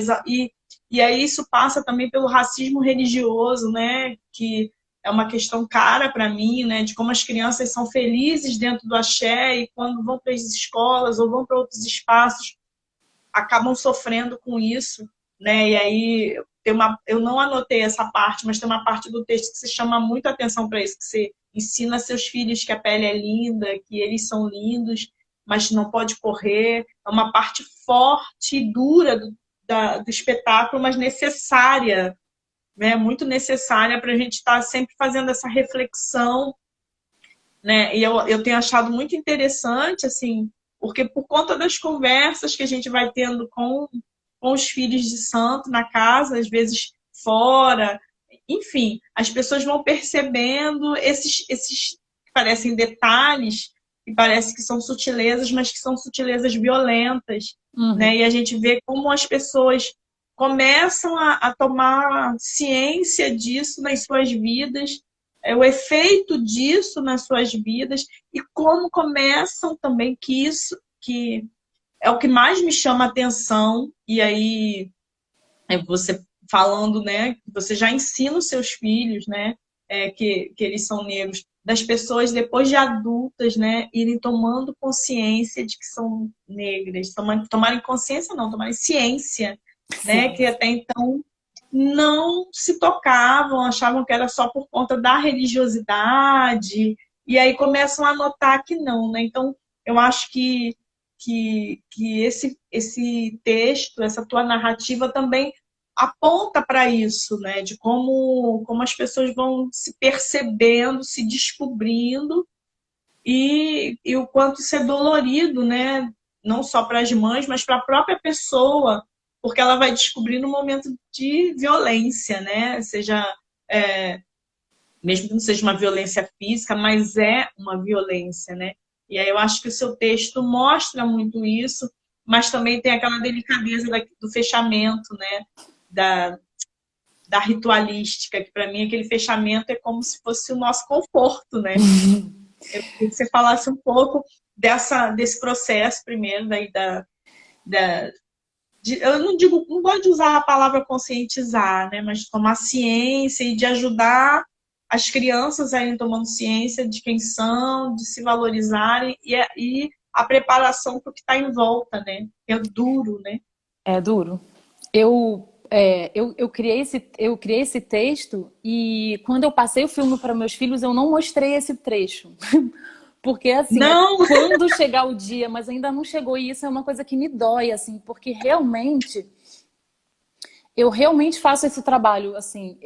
E aí isso passa também pelo racismo religioso, né? Que é uma questão cara para mim, né? De como as crianças são felizes dentro do axé e quando vão para as escolas ou vão para outros espaços acabam sofrendo com isso, né? E aí eu não anotei essa parte, mas tem uma parte do texto que se chama muito atenção para isso, que você ensina seus filhos que a pele é linda, que eles são lindos, mas não pode correr. É uma parte forte e dura do espetáculo, mas necessária, né? Muito necessária para a gente estar sempre fazendo essa reflexão, né? E eu tenho achado muito interessante, assim, porque por conta das conversas que a gente vai tendo com os filhos de santo na casa, às vezes fora, enfim, as pessoas vão percebendo esses que parecem detalhes, que parece que são sutilezas, mas que são sutilezas violentas, né? E a gente vê como as pessoas começam a tomar ciência disso nas suas vidas, o efeito disso nas suas vidas e como começam também que é o que mais me chama a atenção. E aí você falando, né, você já ensina os seus filhos, né, que eles são negros, das pessoas depois de adultas, né, irem tomando consciência de que são negras, tomarem consciência não, tomarem ciência, né, que até então não se tocavam, achavam que era só por conta da religiosidade, e aí começam a notar que não, né? Então, eu acho que esse texto, essa tua narrativa também aponta para isso, né? De como as pessoas vão se percebendo, se descobrindo, e o quanto isso é dolorido, né? Não só para as mães, mas para a própria pessoa, porque ela vai descobrir no momento de violência, né? Seja, mesmo que não seja uma violência física, mas é uma violência, né? E aí eu acho que o seu texto mostra muito isso, mas também tem aquela delicadeza do fechamento, né? Da ritualística, que para mim aquele fechamento é como se fosse o nosso conforto, né? Eu queria que você falasse um pouco desse processo primeiro, daí eu não digo, não gosto de usar a palavra conscientizar, né? Mas de tomar ciência e de ajudar as crianças a irem tomando ciência de quem são, de se valorizarem e a preparação para o que está em volta, né? É duro, né?
É duro. Eu criei esse texto e quando eu passei o filme para meus filhos, eu não mostrei esse trecho. Porque, assim,
Não!
quando chegar o dia, mas ainda não chegou, e isso é uma coisa que me dói, assim, porque eu realmente faço esse trabalho, assim,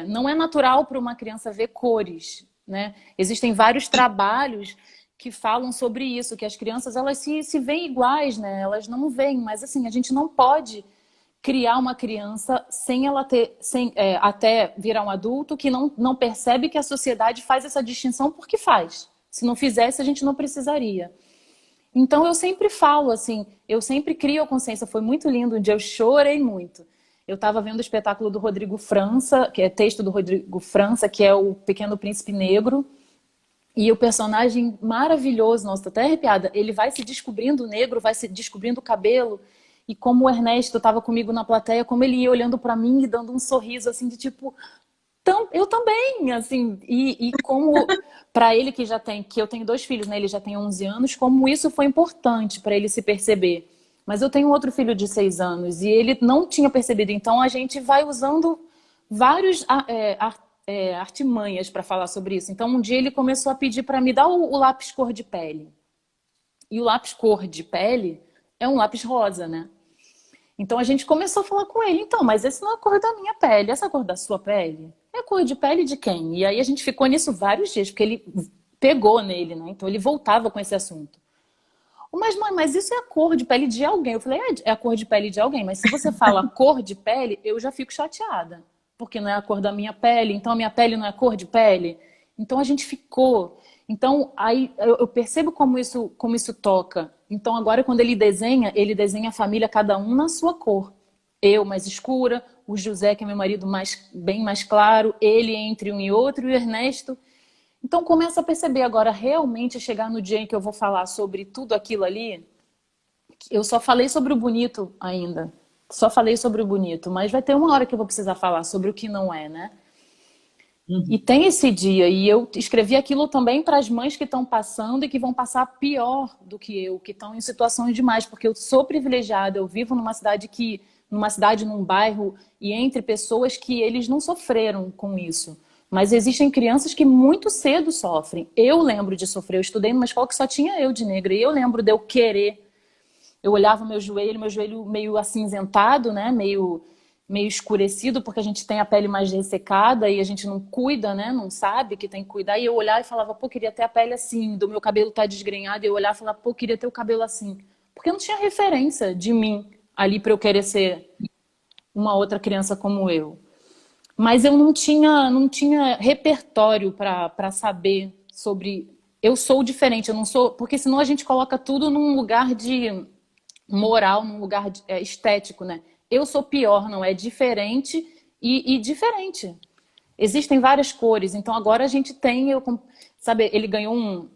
não é natural para uma criança ver cores, né? Existem vários trabalhos que falam sobre isso, que as crianças, elas se veem iguais, né? Elas não veem, mas, assim, a gente não pode criar uma criança sem ela ter, até virar um adulto que não percebe que a sociedade faz essa distinção porque faz. Se não fizesse, a gente não precisaria. Então, eu sempre falo, assim, eu sempre crio a consciência. Foi muito lindo, um dia eu chorei muito. Eu estava vendo o espetáculo do Rodrigo França, que é texto do Rodrigo França, que é o Pequeno Príncipe Negro. E o personagem maravilhoso, nossa, tô até arrepiada. Ele vai se descobrindo negro, vai se descobrindo o cabelo. E como o Ernesto estava comigo na plateia, como ele ia olhando para mim e dando um sorriso, assim, de tipo... Eu também, assim, e como para ele que eu tenho 2 filhos, né? Ele já tem 11 anos, como isso foi importante para ele se perceber. Mas eu tenho outro filho de 6 anos e ele não tinha percebido. Então a gente vai usando vários artimanhas para falar sobre isso. Então um dia ele começou a pedir para me dar o lápis cor de pele. E o lápis cor de pele é um lápis rosa, né? Então a gente começou a falar com ele, então, mas esse não é a cor da minha pele, essa é a cor da sua pele? É a cor de pele de quem? E aí a gente ficou nisso vários dias, porque ele pegou nele, né? Então ele voltava com esse assunto. Mas mãe, mas isso é a cor de pele de alguém. Eu falei, é a cor de pele de alguém, mas se você fala cor de pele, eu já fico chateada, porque não é a cor da minha pele, então a minha pele não é a cor de pele. Então a gente ficou. Então aí eu percebo como isso toca. Então agora quando ele desenha a família cada um na sua cor. Eu mais escura, o José, que é meu marido, bem mais claro, ele entre um e outro, e o Ernesto. Então começa a perceber agora, realmente chegar no dia em que eu vou falar sobre tudo aquilo ali, eu só falei sobre o bonito ainda. Só falei sobre o bonito, mas vai ter uma hora que eu vou precisar falar sobre o que não é, né? E tem esse dia, e eu escrevi aquilo também para as mães que estão passando e que vão passar pior do que eu, que estão em situações demais, porque eu sou privilegiada, eu vivo numa cidade, num bairro, e entre pessoas que eles não sofreram com isso. Mas existem crianças que muito cedo sofrem. Eu lembro de sofrer, eu estudei numa escola que só tinha eu de negra, e eu lembro de eu querer. Eu olhava meu joelho meio acinzentado, né, meio escurecido, porque a gente tem a pele mais ressecada e a gente não cuida, né? Não sabe que tem que cuidar. E eu olhava e falava, pô, queria ter a pele assim, do meu cabelo tá desgrenhado. E eu olhava e falava, pô, queria ter o cabelo assim. Porque não tinha referência de mim ali para eu querer ser uma outra criança como eu. Mas eu não tinha repertório para saber sobre... Eu sou diferente, eu não sou... Porque senão a gente coloca tudo num lugar de moral, num lugar estético, né? Eu sou pior, não é diferente e diferente. Existem várias cores, então agora a gente tem, sabe, ele ganhou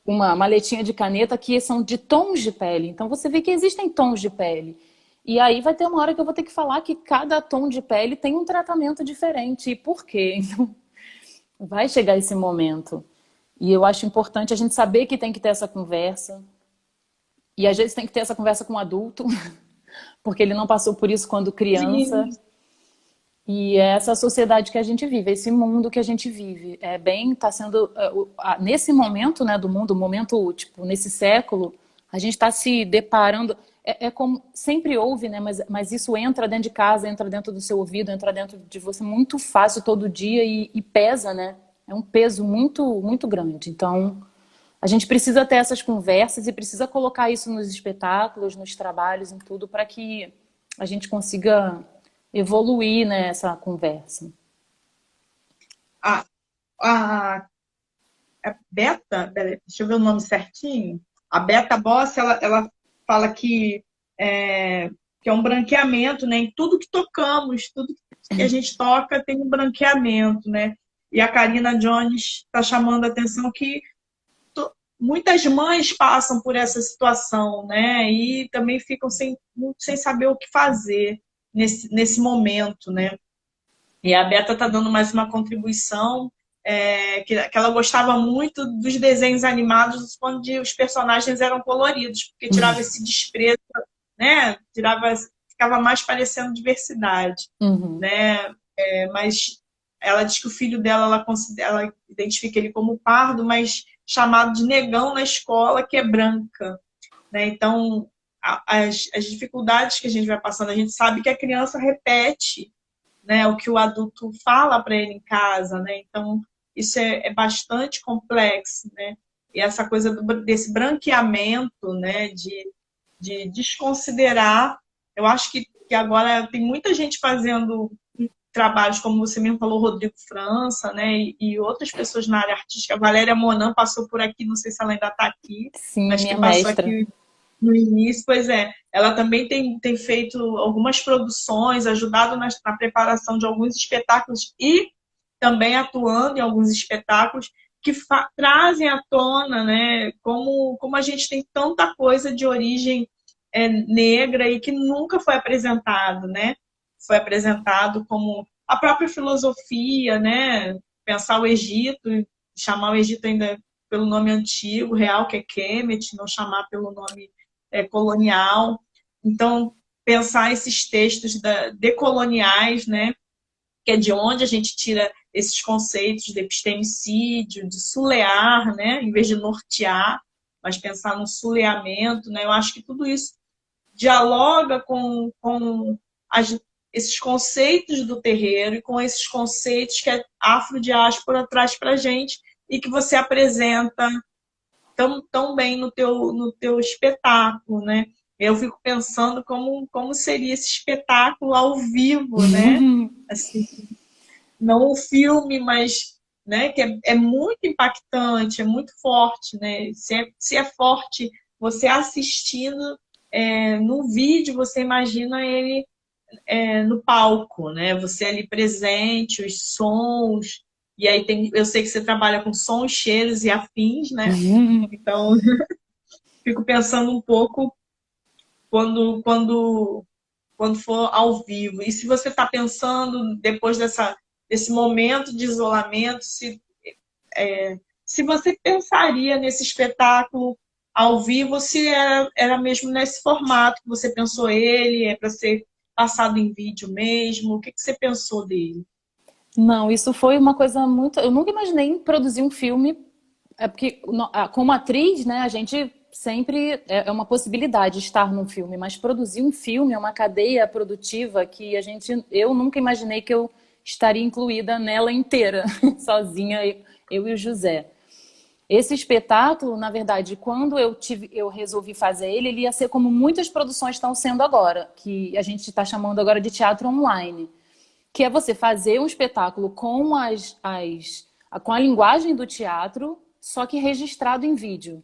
uma maletinha de caneta que são de tons de pele. Então você vê que existem tons de pele. E aí vai ter uma hora que eu vou ter que falar que cada tom de pele tem um tratamento diferente. E por quê? Então vai chegar esse momento. E eu acho importante a gente saber que tem que ter essa conversa. E às vezes tem que ter essa conversa com um adulto. Porque ele não passou por isso quando criança. Sim. E é essa sociedade que a gente vive, esse mundo que a gente vive. Tá sendo, nesse momento, né, do mundo, momento, tipo, nesse século, a gente está se deparando, como sempre houve, né, mas isso entra dentro de casa, entra dentro do seu ouvido, entra dentro de você muito fácil todo dia e pesa, né? É um peso muito, muito grande. Então, a gente precisa ter essas conversas e precisa colocar isso nos espetáculos, nos trabalhos, em tudo, para que a gente consiga evoluir nessa conversa.
A Beta, deixa eu ver o nome certinho, a Beta Boss, ela fala que é um branqueamento, né? Em tudo que tocamos, tudo que a gente toca tem um branqueamento, né? E a Karina Jones está chamando a atenção que muitas mães passam por essa situação, né? E também ficam sem saber o que fazer nesse momento, né? E a Beta está dando mais uma contribuição, que ela gostava muito dos desenhos animados onde os personagens eram coloridos, porque tirava esse desprezo, né? Ficava mais parecendo diversidade, né? Mas ela diz que o filho dela, ela identifica ele como pardo, mas chamado de negão na escola, que é branca, né? Então, as dificuldades que a gente vai passando, a gente sabe que a criança repete, né, o que o adulto fala para ele em casa, né? Então, isso é bastante complexo, né? E essa coisa desse branqueamento, né, de desconsiderar, eu acho que agora tem muita gente fazendo trabalhos, como você mesmo falou, Rodrigo França, né, e outras pessoas na área artística. A Valéria Monan passou por aqui, não sei se ela ainda está aqui,
Sim,
mas
minha
que passou
mestra.
aqui no início. Pois é, ela também tem feito algumas produções, ajudado na preparação de alguns espetáculos e também atuando em alguns espetáculos que trazem à tona, né, como a gente tem tanta coisa de origem negra e que nunca foi apresentado, né? Foi apresentado como a própria filosofia, né? Pensar o Egito, chamar o Egito ainda pelo nome antigo, real, que é Kemet, não chamar pelo nome colonial. Então, pensar esses textos decoloniais, né? Que é de onde a gente tira esses conceitos de epistemicídio, de sulear, né? Em vez de nortear, mas pensar no suleamento, né? Eu acho que tudo isso dialoga com esses conceitos do terreiro e com esses conceitos que a afrodiáspora traz para a gente e que você apresenta tão bem no teu espetáculo, né? Eu fico pensando como seria esse espetáculo ao vivo, né? Assim, não o filme, mas, né, que é muito impactante, é muito forte, né? Se é forte você assistindo no vídeo, você imagina ele no palco, né? Você ali presente, os sons, e aí eu sei que você trabalha com sons, cheiros e afins, né? Então, fico pensando um pouco quando for ao vivo. E se você está pensando, depois desse momento de isolamento, se você pensaria nesse espetáculo ao vivo, se era mesmo nesse formato que você pensou ele, é para ser passado em vídeo mesmo, o que você pensou dele?
Não, isso foi uma coisa muito... Eu nunca imaginei em produzir um filme, porque como atriz, né, a gente sempre... É uma possibilidade estar num filme, mas produzir um filme é uma cadeia produtiva que eu nunca imaginei que eu estaria incluída nela inteira, sozinha, eu e o José. Esse espetáculo, na verdade, quando eu resolvi fazer ele ia ser como muitas produções estão sendo agora, que a gente está chamando agora de teatro online, que é você fazer um espetáculo com com a linguagem do teatro, só que registrado em vídeo.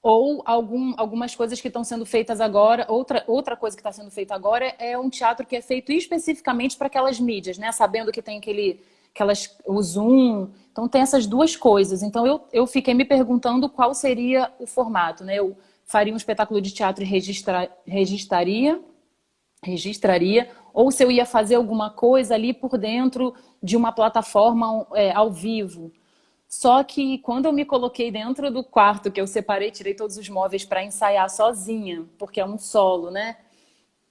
Ou algumas coisas que estão sendo feitas agora, outra coisa que está sendo feita agora é um teatro que é feito especificamente para aquelas mídias, né? Sabendo que tem o Zoom. Então tem essas duas coisas. Então eu fiquei me perguntando qual seria o formato, né? Eu faria um espetáculo de teatro e registraria, ou se eu ia fazer alguma coisa ali por dentro de uma plataforma ao vivo. Só que quando eu me coloquei dentro do quarto, que eu separei, tirei todos os móveis para ensaiar sozinha, porque é um solo, né?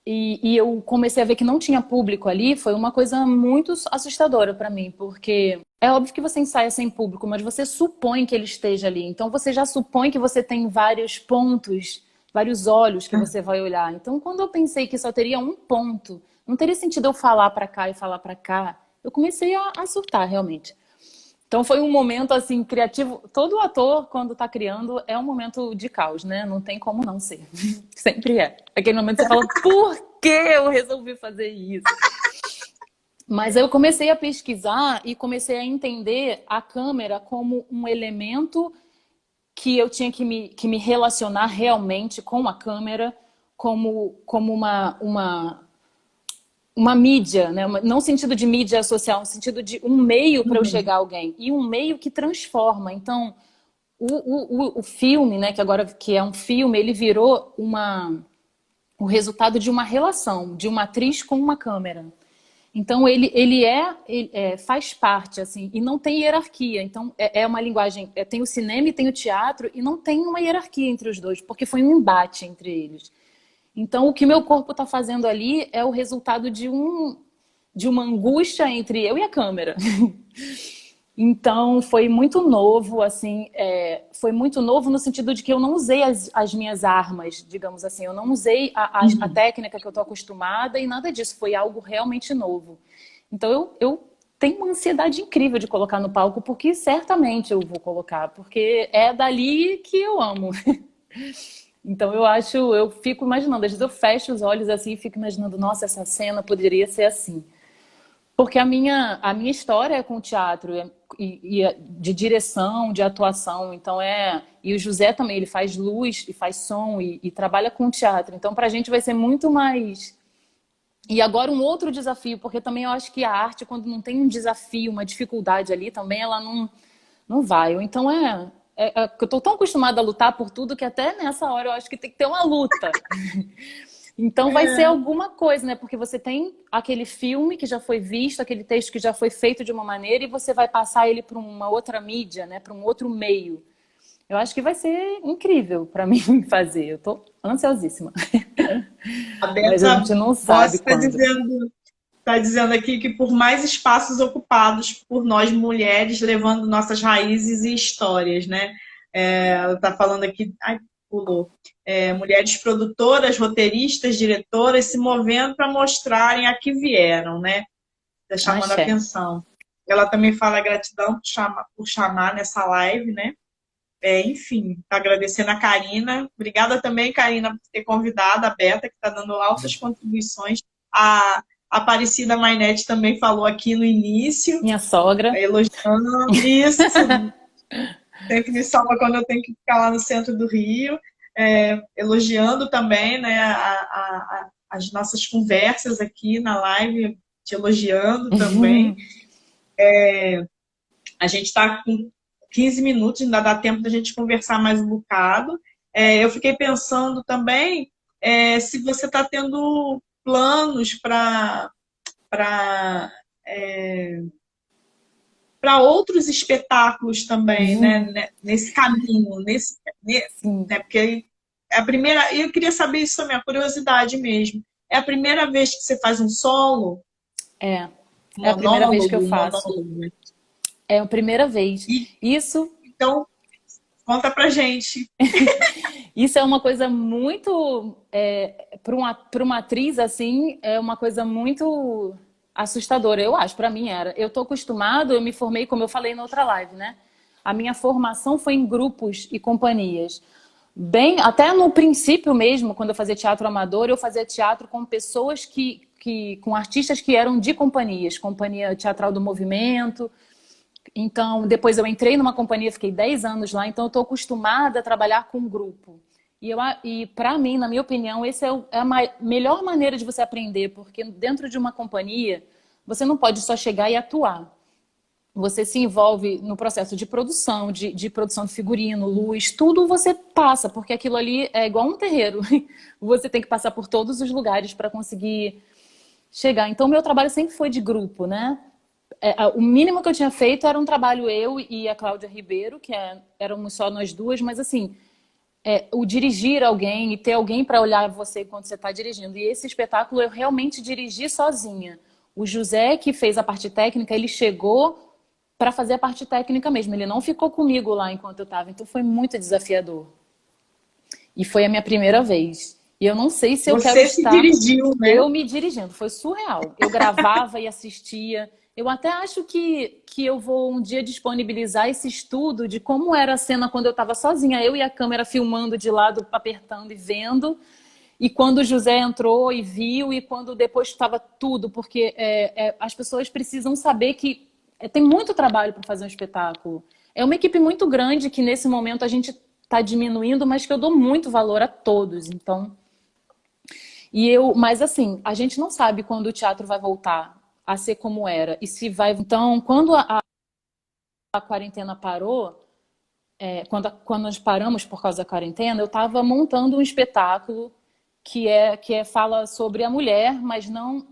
E eu comecei a ver que não tinha público ali, foi uma coisa muito assustadora para mim, porque é óbvio que você ensaia sem público, mas você supõe que ele esteja ali. Então você já supõe que você tem vários pontos, vários olhos que você vai olhar. Então quando eu pensei que só teria um ponto, não teria sentido eu falar para cá e falar para cá, eu comecei a surtar realmente. Então foi um momento assim criativo. Todo ator, quando está criando, é um momento de caos, né? Não tem como não ser. Sempre é. Aquele momento que você fala, por que eu resolvi fazer isso? Mas eu comecei a pesquisar e comecei a entender a câmera como um elemento que eu tinha que me relacionar realmente com a câmera, como uma mídia, né? Não no sentido de mídia social, no sentido de um meio para eu chegar a alguém. E um meio que transforma. Então, o filme, né, que agora que é um filme, ele virou o resultado de uma relação de uma atriz com uma câmera. Então faz parte, assim, e não tem hierarquia. Então é uma linguagem, tem o cinema e tem o teatro, e não tem uma hierarquia entre os dois, porque foi um embate entre eles. Então o que meu corpo está fazendo ali é o resultado de uma angústia entre eu e a câmera. Então foi muito novo, assim, foi muito novo no sentido de que eu não usei as minhas armas, digamos assim, eu não usei a técnica que eu estou acostumada e nada disso, foi algo realmente novo. Então eu tenho uma ansiedade incrível de colocar no palco, porque certamente eu vou colocar, porque é dali que eu amo. Então eu fico imaginando, às vezes eu fecho os olhos assim e fico imaginando, nossa, essa cena poderia ser assim. Porque a minha história é com teatro, de direção, de atuação, então e o José também, ele faz luz e faz som e trabalha com teatro, então pra gente vai ser muito mais... E agora um outro desafio, porque também eu acho que a arte, quando não tem um desafio, uma dificuldade ali, também ela não vai, ou então eu tô tão acostumada a lutar por tudo que até nessa hora eu acho que tem que ter uma luta. Então vai ser alguma coisa, né? Porque você tem aquele filme que já foi visto, aquele texto que já foi feito de uma maneira e você vai passar ele para uma outra mídia, né? Para um outro meio. Eu acho que vai ser incrível para mim fazer. Eu tô ansiosíssima. Mas a gente não sabe quando.
Está dizendo aqui que por mais espaços ocupados por nós mulheres, levando nossas raízes e histórias, né? Ela está falando aqui... Ai, pulou. Mulheres produtoras, roteiristas, diretoras se movendo para mostrarem a que vieram, né? Tá chamando a atenção. Ela também fala gratidão por chamar nessa live, né? Enfim, tá agradecendo a Karina. Obrigada também, Karina, por ter convidado a Beta, que está dando altas contribuições. A Aparecida Mainete também falou aqui no início.
Minha sogra.
Elogiando isso. Sempre me salva quando eu tenho que ficar lá no centro do Rio. Elogiando também, né, as nossas conversas aqui na live, te elogiando também. A gente está com 15 minutos, ainda dá tempo da gente conversar mais um bocado. Eu fiquei pensando também se você está tendo planos para outros espetáculos também, né, nesse caminho, né, porque a primeira, eu queria saber isso também, a curiosidade mesmo. É a primeira vez que você faz um solo?
É a primeira vez que eu faço.
Monólogo.
É a primeira vez.
Então, conta pra gente.
Isso é uma coisa muito... para uma atriz, assim, é uma coisa muito assustadora, eu acho. Para mim era. Eu tô acostumada, eu me formei, como eu falei na outra live, né? A minha formação foi em grupos e companhias. Até no princípio mesmo, quando eu fazia teatro amador, eu fazia teatro com pessoas com artistas que eram de companhias. Companhia Teatral do Movimento... Então, depois eu entrei numa companhia, fiquei 10 anos lá, então eu estou acostumada a trabalhar com um grupo. E para mim, na minha opinião, essa é a melhor maneira de você aprender, porque dentro de uma companhia, você não pode só chegar e atuar. Você se envolve no processo de produção, de produção de figurino, luz, tudo você passa, porque aquilo ali é igual um terreiro. Você tem que passar por todos os lugares para conseguir chegar. Então, meu trabalho sempre foi de grupo, né? O mínimo que eu tinha feito era um trabalho eu e a Cláudia Ribeiro, que éramos só nós duas, mas assim, o dirigir alguém e ter alguém para olhar você enquanto você está dirigindo. E esse espetáculo eu realmente dirigi sozinha. O José, que fez a parte técnica, ele chegou para fazer a parte técnica mesmo. Ele não ficou comigo lá enquanto eu estava, então foi muito desafiador. E foi a minha primeira vez. E eu não sei se eu quero estar...
Você se dirigiu, né?
Eu me dirigindo, foi surreal. Eu gravava e assistia... Eu até acho que eu vou um dia disponibilizar esse estudo de como era a cena quando eu estava sozinha, eu e a câmera filmando de lado, apertando e vendo, e quando o José entrou e viu, e quando depois estava tudo, porque as pessoas precisam saber que tem muito trabalho para fazer um espetáculo. É uma equipe muito grande que nesse momento a gente está diminuindo, mas que eu dou muito valor a todos, então... Mas assim, a gente não sabe quando o teatro vai voltar a ser como era. E se vai... Então, quando a quarentena parou, quando nós paramos por causa da quarentena, eu estava montando um espetáculo que fala sobre a mulher, mas não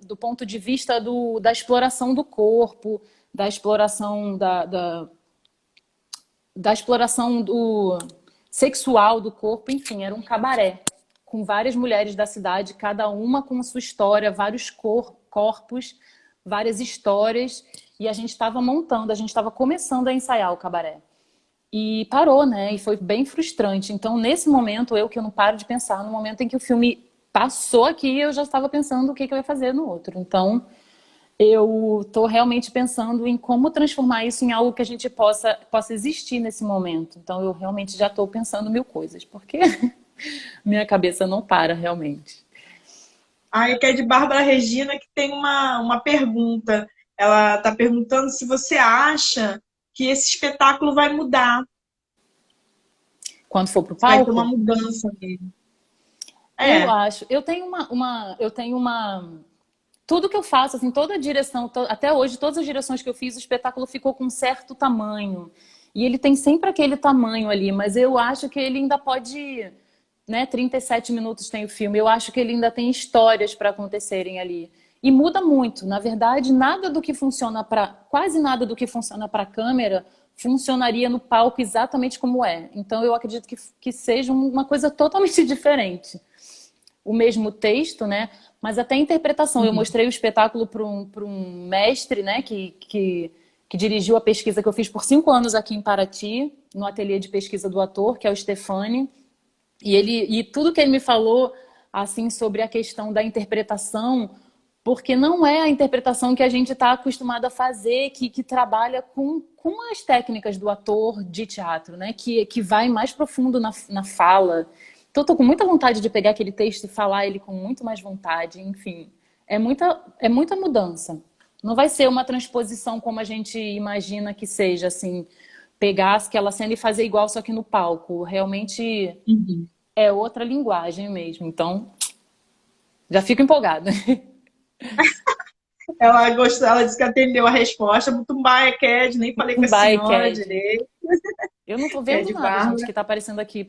do ponto de vista da exploração do corpo, da exploração da exploração sexual do corpo, enfim, era um cabaré com várias mulheres da cidade, cada uma com sua história, vários corpos, várias histórias, e a gente estava começando a ensaiar o cabaré. E parou, né? E foi bem frustrante. Então, nesse momento, que eu não paro de pensar, no momento em que o filme passou aqui, eu já estava pensando o que eu ia fazer no outro. Então, eu estou realmente pensando em como transformar isso em algo que a gente possa existir nesse momento. Então, eu realmente já estou pensando mil coisas, porque minha cabeça não para, realmente.
Aí que é de Bárbara Regina, que tem uma pergunta. Ela está perguntando se você acha que esse espetáculo vai mudar.
Quando for pro
Vai ter
palco?
uma mudança nele.
Eu acho. Eu tenho tudo que eu faço, assim, toda a direção, até hoje, todas as direções que eu fiz, o espetáculo ficou com um certo tamanho. E ele tem sempre aquele tamanho ali, mas eu acho que ele ainda pode, né, 37 minutos tem o filme, eu acho que ele ainda tem histórias para acontecerem ali. E muda muito. Na verdade, quase nada do que funciona para a câmera funcionaria no palco exatamente como é. Então, eu acredito que seja uma coisa totalmente diferente. O mesmo texto, né? Mas até a interpretação. Eu mostrei o espetáculo para um mestre, né? Que dirigiu a pesquisa que eu fiz por 5 anos aqui em Paraty, no ateliê de pesquisa do ator, que é o Stefani. E tudo que ele me falou assim sobre a questão da interpretação, porque não é a interpretação que a gente está acostumado a fazer, que trabalha com as técnicas do ator de teatro, né? Que vai mais profundo na fala. Então, estou com muita vontade de pegar aquele texto e falar ele com muito mais vontade. Enfim, é muita mudança. Não vai ser uma transposição como a gente imagina que seja, assim, pegar aquela cena e fazer igual, só que no palco. Realmente é outra linguagem mesmo. Então, já fico empolgada.
Ela gostou, ela disse que atendeu a resposta. Mutumbaia, Ked, nem falei com a senhora direito.
Eu não tô vendo nada, gente, que tá aparecendo aqui.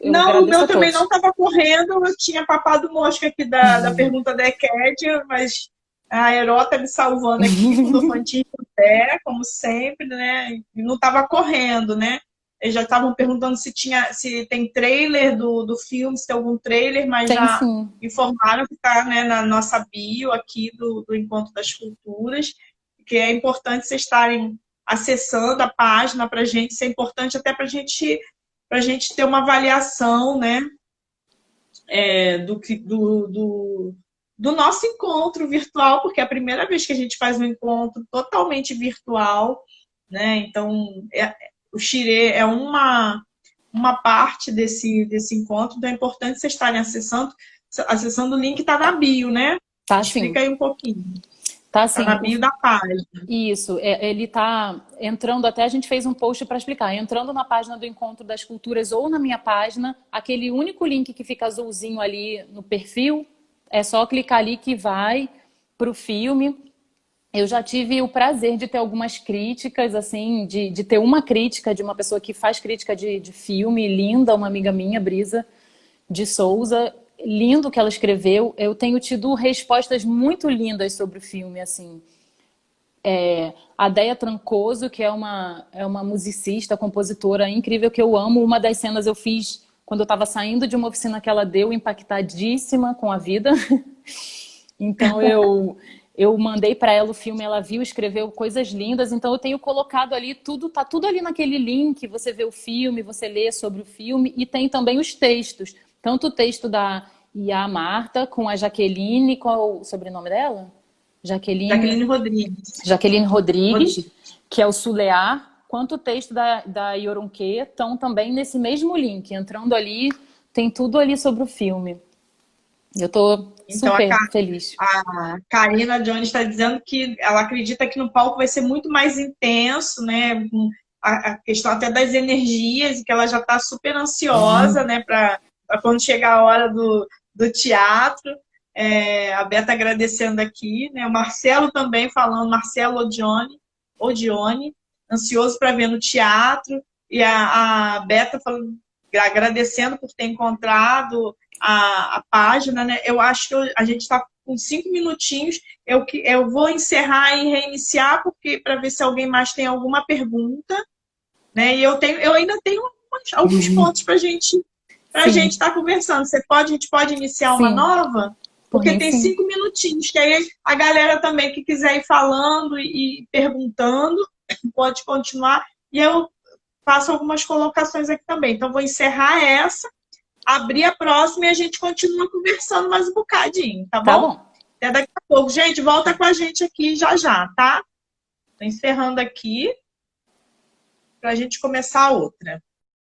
Não, o meu também não estava correndo. Eu tinha papado mosca aqui da pergunta da Ked, mas a Erota me salvando aqui com o dofantinho no pé, como sempre, né? E não estava correndo, né? Eles já estavam perguntando se tem trailer do filme, se tem algum trailer, mas já informaram que está, né, na nossa bio aqui do Encontro das Culturas, que é importante vocês estarem acessando a página para a gente, isso é importante até para a gente ter uma avaliação, né, do nosso encontro virtual, porque é a primeira vez que a gente faz um encontro totalmente virtual, né? Então, o Xirê é uma parte desse encontro, então é importante vocês estarem acessando o link, está na bio, né?
Tá,
explica aí um pouquinho.
Tá, sim.
Tá na bio da página.
Isso, ele tá entrando, até a gente fez um post para explicar, entrando na página do Encontro das Culturas ou na minha página, aquele único link que fica azulzinho ali no perfil, é só clicar ali que vai pro filme. Eu já tive o prazer de ter algumas críticas, assim, de ter uma crítica de uma pessoa que faz crítica de filme, linda, uma amiga minha, Brisa de Souza, lindo o que ela escreveu. Eu tenho tido respostas muito lindas sobre o filme, assim. A Déia Trancoso, que é uma musicista, compositora incrível que eu amo. Uma das cenas eu fiz quando eu estava saindo de uma oficina que ela deu, impactadíssima com a vida. Então eu mandei para ela o filme, ela viu, escreveu coisas lindas. Então eu tenho colocado ali tá tudo ali naquele link. Você vê o filme, você lê sobre o filme e tem também os textos. Tanto o texto da Iá Marta com a Jaqueline, qual é o sobrenome dela?
Jaqueline Rodrigues.
Jaqueline Rodrigues, que é o Sulear, quanto o texto da Yoronquê estão também nesse mesmo link. Entrando ali, tem tudo ali sobre o filme. Eu estou super feliz.
A Karina Jones está dizendo que ela acredita que no palco vai ser muito mais intenso, né? A questão até das energias, que ela já está super ansiosa, né? Para quando chegar a hora do teatro. A Beta agradecendo aqui, né? O Marcelo também falando, Marcelo Odione, ansioso para ver no teatro. e a Beta falando, agradecendo por ter encontrado a página, né? Eu acho que a gente está com 5 minutinhos. Eu vou encerrar e reiniciar, porque para ver se alguém mais tem alguma pergunta, né? E eu ainda tenho alguns pontos para gente estar conversando. A gente pode iniciar uma
Sim.
nova? Porque tem
sim.
5 minutinhos, que aí a galera também que quiser ir falando e perguntando, pode continuar. E eu faço algumas colocações aqui também. Então, vou encerrar essa, abrir a próxima e a gente continua conversando mais um bocadinho, tá bom?
Tá bom.
Até daqui a pouco. Gente, volta com a gente aqui já, tá? Tô encerrando aqui pra gente começar a outra.